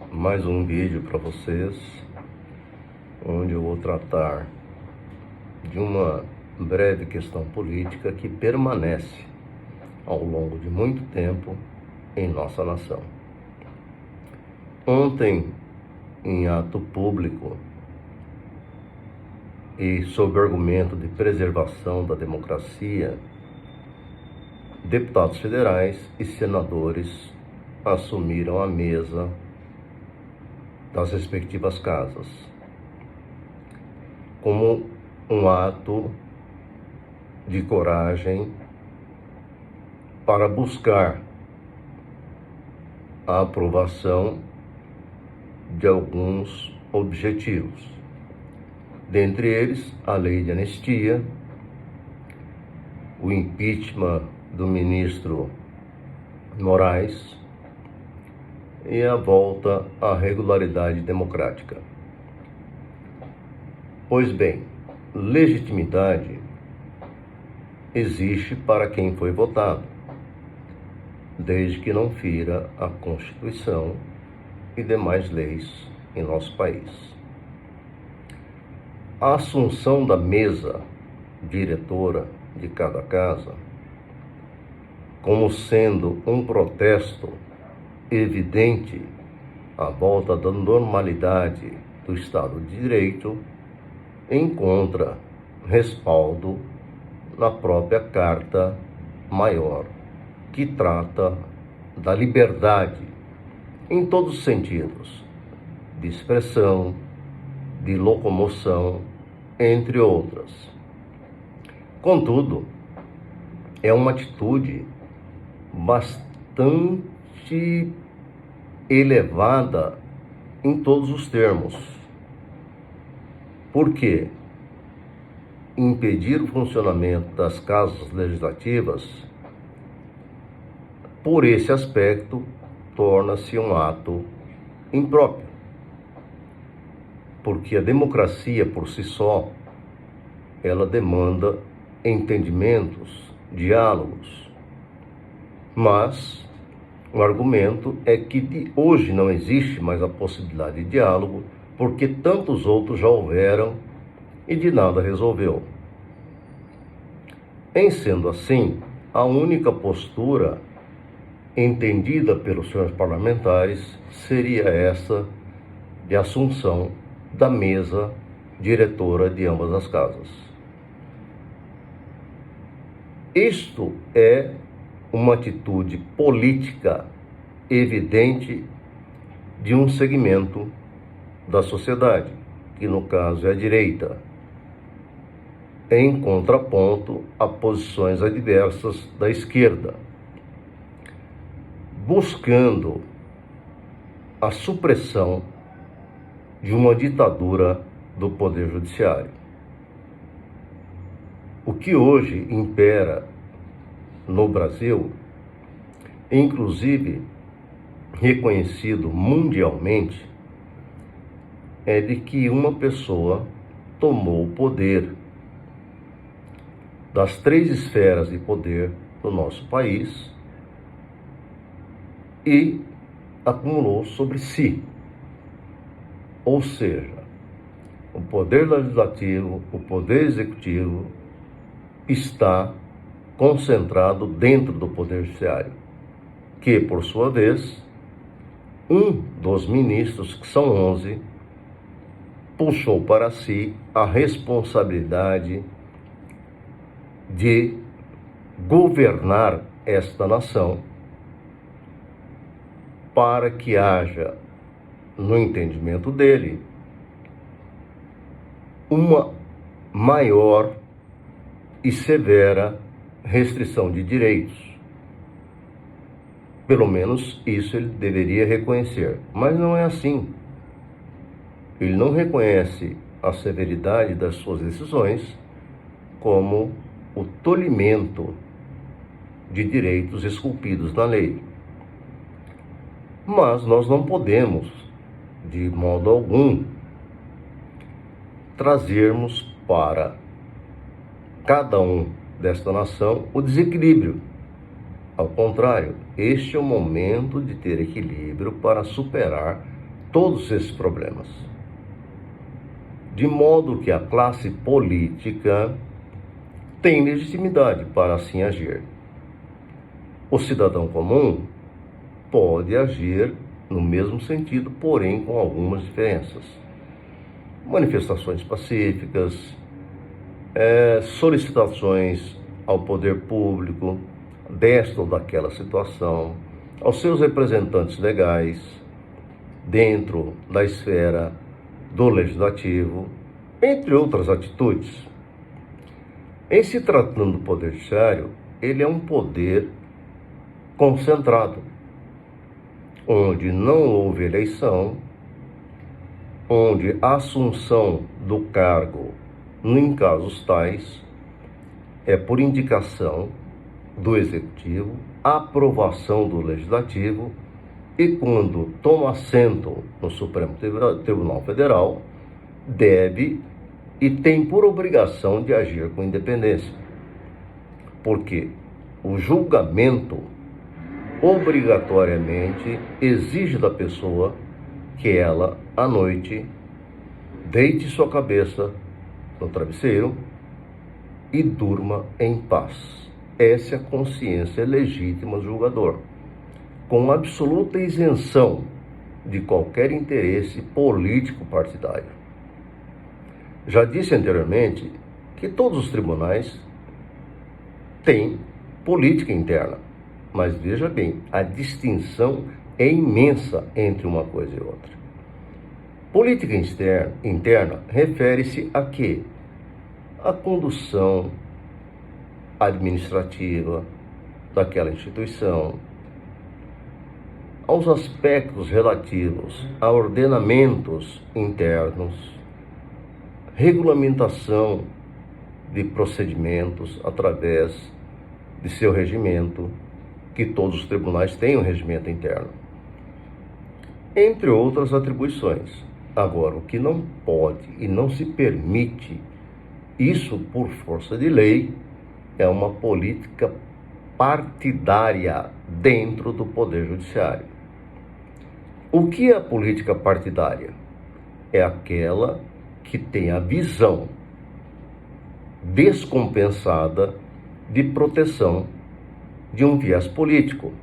mais um vídeo para vocês, onde eu vou tratar de uma breve questão política que permanece ao longo de muito tempo em nossa nação. Ontem, em ato público e sob argumento de preservação da democracia, deputados federais e senadores assumiram a mesa das respectivas casas, como um ato de coragem para buscar a aprovação de alguns objetivos, dentre eles a lei de anistia, o impeachment do ministro Moraes e a volta à regularidade democrática. Pois bem, legitimidade existe para quem foi votado, desde que não fira a Constituição e demais leis em nosso país. A assunção da mesa diretora de cada casa, como sendo um protesto evidente à volta da normalidade do Estado de Direito, encontra respaldo na própria Carta Maior, que trata da liberdade em todos os sentidos, de expressão, de locomoção, entre outras. Contudo, é uma atitude bastante elevada em todos os termos. Por quê? Impedir o funcionamento das casas legislativas, por esse aspecto, torna-se um ato impróprio. Porque a democracia por si só, ela demanda entendimentos, diálogos. Mas o argumento é que hoje não existe mais a possibilidade de diálogo, porque tantos outros já houveram e de nada resolveu. Em sendo assim, a única postura entendida pelos senhores parlamentares seria essa de assunção da mesa diretora de ambas as casas. Isto é uma atitude política evidente de um segmento da sociedade, que no caso é a direita, em contraponto a posições adversas da esquerda, buscando a supressão de uma ditadura do Poder Judiciário. O que hoje impera no Brasil, inclusive reconhecido mundialmente, é de que uma pessoa tomou o poder das 3 esferas de poder do nosso país e acumulou sobre si. Ou seja, o poder legislativo, o poder executivo está concentrado dentro do Poder Judiciário, que, por sua vez, um dos ministros, que são 11, puxou para si a responsabilidade de governar esta nação para que haja, no entendimento dele, uma maior e severa restrição de direitos. Pelo menos isso ele deveria reconhecer, mas não é assim. Ele não reconhece a severidade das suas decisões como o tolimento de direitos esculpidos na lei. Mas nós não podemos, de modo algum, trazermos para cada um desta nação o desequilíbrio. Ao contrário, este é o momento de ter equilíbrio para superar todos esses problemas, de modo que a classe política tem legitimidade para assim agir. O cidadão comum pode agir no mesmo sentido, porém com algumas diferenças. Manifestações pacíficas, solicitações ao poder público desta ou daquela situação, aos seus representantes legais, dentro da esfera do legislativo, entre outras atitudes. Em se tratando do poder judiciário, ele é um poder concentrado, onde não houve eleição, onde a assunção do cargo, em casos tais, é por indicação do Executivo, aprovação do Legislativo, e quando toma assento no Supremo Tribunal Federal, deve e tem por obrigação de agir com independência. Porque o julgamento obrigatoriamente exige da pessoa que ela, à noite, deite sua cabeça no travesseiro e durma em paz. Essa é a consciência legítima do julgador, com absoluta isenção de qualquer interesse político partidário. Já disse anteriormente que todos os tribunais têm política interna, mas veja bem, a distinção é imensa entre uma coisa e outra. Política interna refere-se a quê? A condução administrativa daquela instituição, aos aspectos relativos a ordenamentos internos, regulamentação de procedimentos através de seu regimento, que todos os tribunais têm um regimento interno, entre outras atribuições. Agora, o que não pode e não se permite, isso por força de lei, é uma política partidária dentro do Poder Judiciário. O que é a política partidária? É aquela que tem a visão descompensada de proteção de um viés político,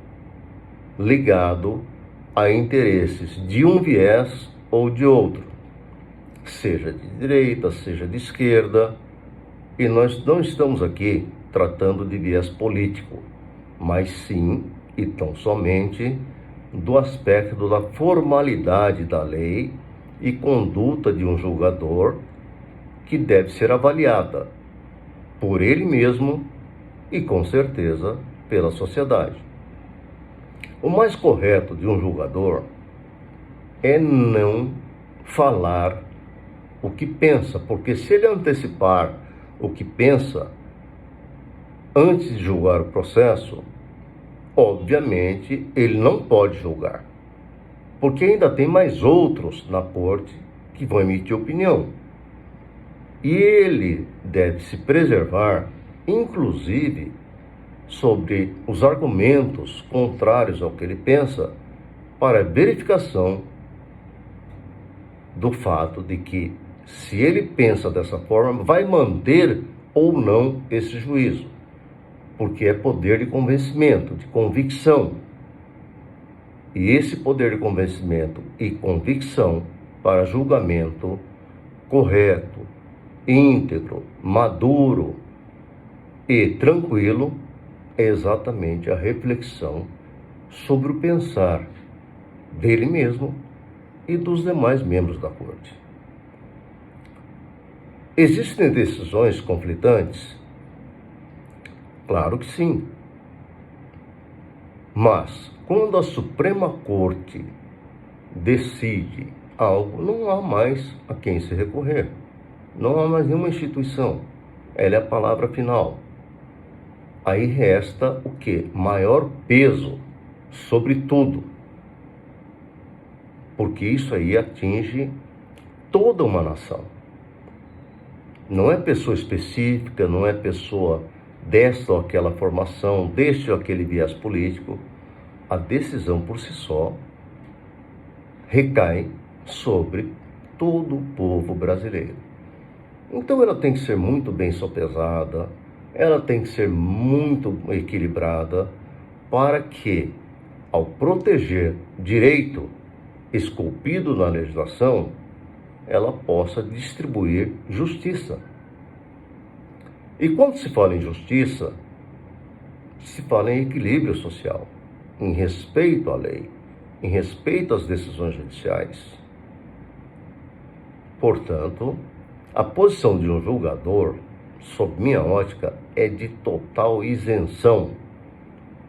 ligado a interesses de um viés ou de outro, seja de direita, seja de esquerda, e nós não estamos aqui tratando de viés político, mas sim, e tão somente, do aspecto da formalidade da lei e conduta de um julgador que deve ser avaliada por ele mesmo e, com certeza, pela sociedade. O mais correto de um julgador é não falar o que pensa, porque se ele antecipar o que pensa antes de julgar o processo, obviamente ele não pode julgar, porque ainda tem mais outros na corte que vão emitir opinião. E ele deve se preservar, inclusive, sobre os argumentos contrários ao que ele pensa, para verificação do fato de que, se ele pensa dessa forma, vai manter ou não esse juízo, porque é poder de convencimento, de convicção. E esse poder de convencimento e convicção para julgamento correto, íntegro, maduro e tranquilo é exatamente a reflexão sobre o pensar dele mesmo e dos demais membros da corte. Existem decisões conflitantes? Claro que sim. Mas, quando a Suprema Corte decide algo, não há mais a quem se recorrer. Não há mais nenhuma instituição. Ela é a palavra final. Aí resta o quê? Maior peso sobre tudo. Porque isso aí atinge toda uma nação. Não é pessoa específica, não é pessoa desta ou aquela formação, deste ou aquele viés político. A decisão por si só recai sobre todo o povo brasileiro. Então ela tem que ser muito bem sopesada, ela tem que ser muito equilibrada para que, ao proteger direito esculpido na legislação, ela possa distribuir justiça. E quando se fala em justiça, se fala em equilíbrio social, em respeito à lei, em respeito às decisões judiciais. Portanto, a posição de um julgador, sob minha ótica, é de total isenção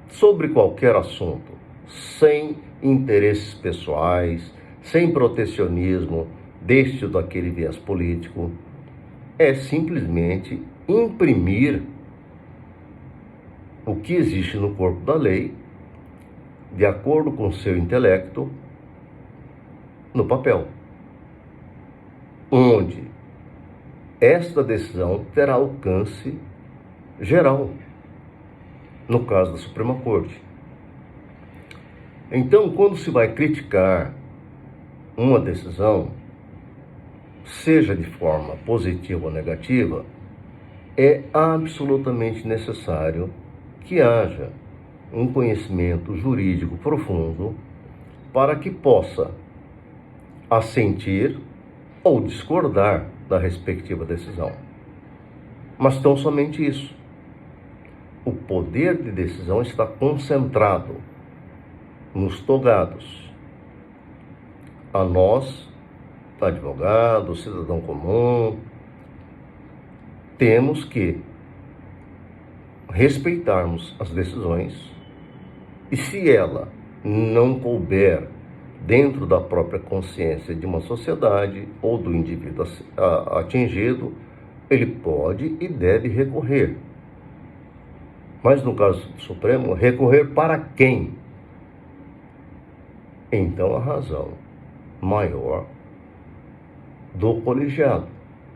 sobre qualquer assunto, sem interesses pessoais, sem protecionismo deste ou daquele viés político. É simplesmente imprimir o que existe no corpo da lei, de acordo com o seu intelecto, no papel, onde esta decisão terá alcance geral, no caso da Suprema Corte. Então, quando se vai criticar uma decisão, seja de forma positiva ou negativa, é absolutamente necessário que haja um conhecimento jurídico profundo para que possa assentir ou discordar da respectiva decisão. Mas tão somente isso. O poder de decisão está concentrado nos togados. A nós, advogado, cidadão comum, temos que respeitarmos as decisões e, se ela não couber dentro da própria consciência de uma sociedade ou do indivíduo atingido, ele pode e deve recorrer. Mas no caso do Supremo, recorrer para quem? Então a razão maior do colegiado,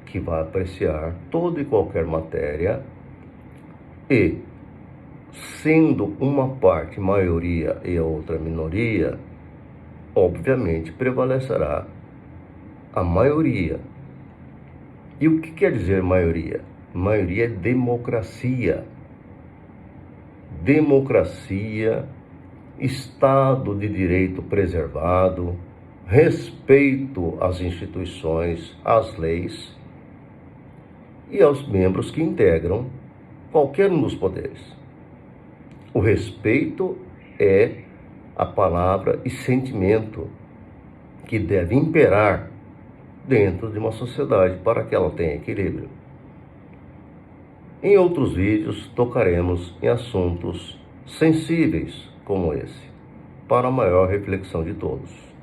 que vai apreciar toda e qualquer matéria e, sendo uma parte maioria e a outra minoria, obviamente prevalecerá a maioria. E o que quer dizer maioria? Maioria é democracia. Democracia, Estado de Direito preservado, respeito às instituições, às leis e aos membros que integram qualquer um dos poderes. O respeito é a palavra e sentimento que deve imperar dentro de uma sociedade para que ela tenha equilíbrio. Em outros vídeos tocaremos em assuntos sensíveis como esse, para a maior reflexão de todos.